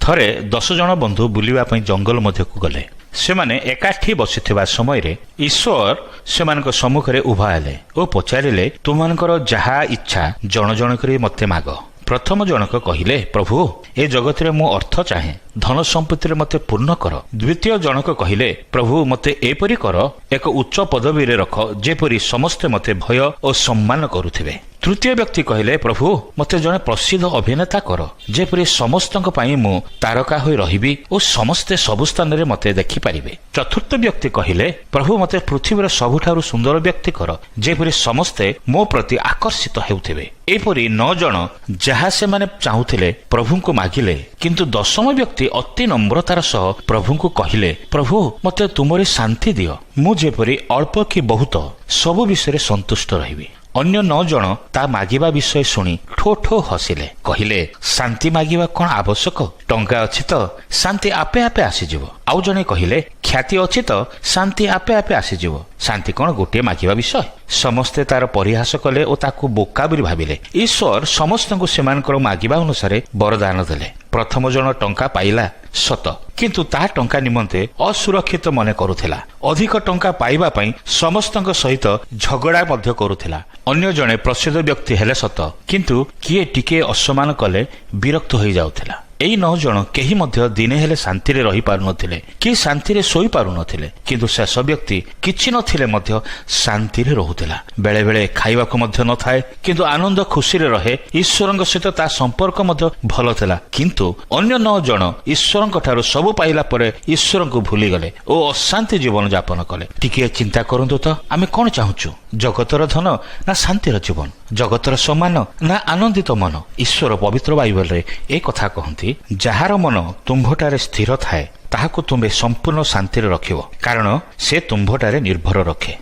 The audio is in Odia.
ଥରେ 10 ଜଣ ବନ୍ଧୁ ବୁଲିବା ପାଇଁ ଜଙ୍ଗଲ ମଧ୍ୟକୁ ଗଲେ। ସେମାନେ ଏକାଠି ବସିଥିବା ସମୟରେ ଈଶ୍ୱର ସେମାନଙ୍କ ସମ୍ମୁଖରେ ଉଭା ହେଲେ ଓ ପଚାରିଲେ, ତୁମମାନଙ୍କର ଯାହା ଇଚ୍ଛା ଜଣ ଜଣ କରି ମୋତେ ମାଗ। ପ୍ରଥମ ଜଣକ କହିଲେ, ପ୍ରଭୁ, ଏ ଜଗତରେ ମୁଁ ଅର୍ଥ ଚାହେଁ, ଧନ ସମ୍ପତ୍ତିରେ ମୋତେ ପୂର୍ଣ୍ଣ କର। ଦ୍ୱିତୀୟ ଜଣକ କହିଲେ, ପ୍ରଭୁ, ମୋତେ ଏପରି କର, ଏକ ଉଚ୍ଚ ପଦବୀରେ ରଖ, ଯେପରି ସମସ୍ତେ ମୋତେ ଭୟ ଓ ସମ୍ମାନ କରୁଥିବେ। ତୃତୀୟ ବ୍ୟକ୍ତି କହିଲେ, ପ୍ରଭୁ, ମୋତେ ଜଣେ ପ୍ରସିଦ୍ଧ ଅଭିନେତା କର, ଯେପରି ସମସ୍ତଙ୍କ ପାଇଁ ମୁଁ ତାରକା ହୋଇ ରହିବି ଓ ସମସ୍ତେ ସବୁ ସ୍ଥାନରେ ମୋତେ ଦେଖିପାରିବେ। ଚତୁର୍ଥ ବ୍ୟକ୍ତି କହିଲେ, ପ୍ରଭୁ, ମୋତେ ପୃଥିବୀର ସବୁଠାରୁ ସୁନ୍ଦର ବ୍ୟକ୍ତି କର, ଯେପରି ସମସ୍ତେ ମୋ ପ୍ରତି ଆକର୍ଷିତ ହେଉଥିବେ। ଏପରି 9 ଜଣ ଯାହା ସେମାନେ ଚାହୁଁଥିଲେ ପ୍ରଭୁଙ୍କୁ ମାଗିଲେ। କିନ୍ତୁ 10ମ ବ୍ୟକ୍ତି ଅତି ନମ୍ରତାର ସହ ପ୍ରଭୁଙ୍କୁ କହିଲେ, ପ୍ରଭୁ, ମୋତେ ତୁମରି ଶାନ୍ତି ଦିଅ, ମୁଁ ଯେପରି ଅଳ୍ପ କି ବହୁତ ସବୁ ବିଷୟରେ ସନ୍ତୁଷ୍ଟ ରହିବି। ଅନ୍ୟ 9 ଜଣ ତା ମାଗିବା ବିଷୟ ଶୁଣି ଠୋ ଠୋ ହସିଲେ। କହିଲେ, ଶାନ୍ତି ମାଗିବା କ'ଣ ଆବଶ୍ୟକ? ଟଙ୍କା ଅଛି ତ ଶାନ୍ତି ଆପେ ଆପେ ଆସିଯିବ। ଆଉ ଜଣେ କହିଲେ, ଖ୍ୟାତି ଅଛି ତ ଶାନ୍ତି ଆପେ ଆପେ ଆସିଯିବ। ଶାନ୍ତି କ'ଣ ଗୋଟିଏ ମାଗିବା ବିଷୟ? ସମସ୍ତେ ତାର ପରିହାସ କଲେ ଓ ତାକୁ ବୋକା ବୋଲି ଭାବିଲେ। ଈଶ୍ୱର ସମସ୍ତଙ୍କୁ ସେମାନଙ୍କର ମାଗିବା ଅନୁସାରେ ବରଦାନ ଦେଲେ। ପ୍ରଥମ ଜଣ ଟଙ୍କା ପାଇଲା ସତ, କିନ୍ତୁ ତା ଟଙ୍କା ନିମନ୍ତେ ଅସୁରକ୍ଷିତ ମନେ କରୁଥିଲା। ଅଧିକ ଟଙ୍କା ପାଇବା ପାଇଁ ସମସ୍ତଙ୍କ ସହିତ ଝଗଡ଼ା ମଧ୍ୟ କରୁଥିଲା। ଅନ୍ୟ ଜଣେ ପ୍ରସିଦ୍ଧ ବ୍ୟକ୍ତି ହେଲେ ସତ, କିନ୍ତୁ କିଏ ଟିକେ ଅସମ୍ମାନ କଲେ ବିରକ୍ତ ହୋଇଯାଉଥିଲା। ଏଇ 9 ଜଣ କେହି ମଧ୍ୟ ଦିନେ ହେଲେ ଶାନ୍ତିରେ ରହିପାରୁନଥିଲେ କି ଶାନ୍ତିରେ ଶୋଇପାରୁନଥିଲେ। କିନ୍ତୁ ଶେଷ ବ୍ୟକ୍ତି କିଛି ନଥିଲେ ମଧ୍ୟ ଶାନ୍ତିରେ ରହୁଥିଲା। ବେଳେବେଳେ ଖାଇବାକୁ ମଧ୍ୟ ନଥାଏ, କିନ୍ତୁ ଆନନ୍ଦ ଖୁସିରେ ରହେ। ଈଶ୍ୱରଙ୍କ ସହିତ ତା ସମ୍ପର୍କ ମଧ୍ୟ ଭଲ ଥିଲା। କିନ୍ତୁ ଅନ୍ୟ 9 ଜଣ ଈଶ୍ୱରଙ୍କ ଠାରୁ ସବୁ ପାଇଲା ପରେ ଈଶ୍ୱରଙ୍କୁ ଭୁଲିଗଲେ ଓ ଅଶାନ୍ତି ଜୀବନ ଯାପନ କଲେ। ଟିକିଏ ଚିନ୍ତା କରନ୍ତୁ ତ, ଆମେ କ'ଣ ଚାହୁଁଛୁ? ଜଗତର ଧନ ନା ଶାନ୍ତିର ଜୀବନ? ଜଗତର ସମ୍ମାନ ନା ଆନନ୍ଦିତ ମନ? ଈଶ୍ୱର ପବିତ୍ର ବାଇବଲରେ ଏ କଥା କହନ୍ତି, ଯାହାର ମନ ତୁମ୍ଭଠାରେ ସ୍ଥିର ଥାଏ ତାହାକୁ ତୁମ୍ଭେ ସମ୍ପୂର୍ଣ୍ଣ ଶାନ୍ତିରେ ରଖିବ, କାରଣ ସେ ତୁମ୍ଭଠାରେ ନିର୍ଭର ରଖେ।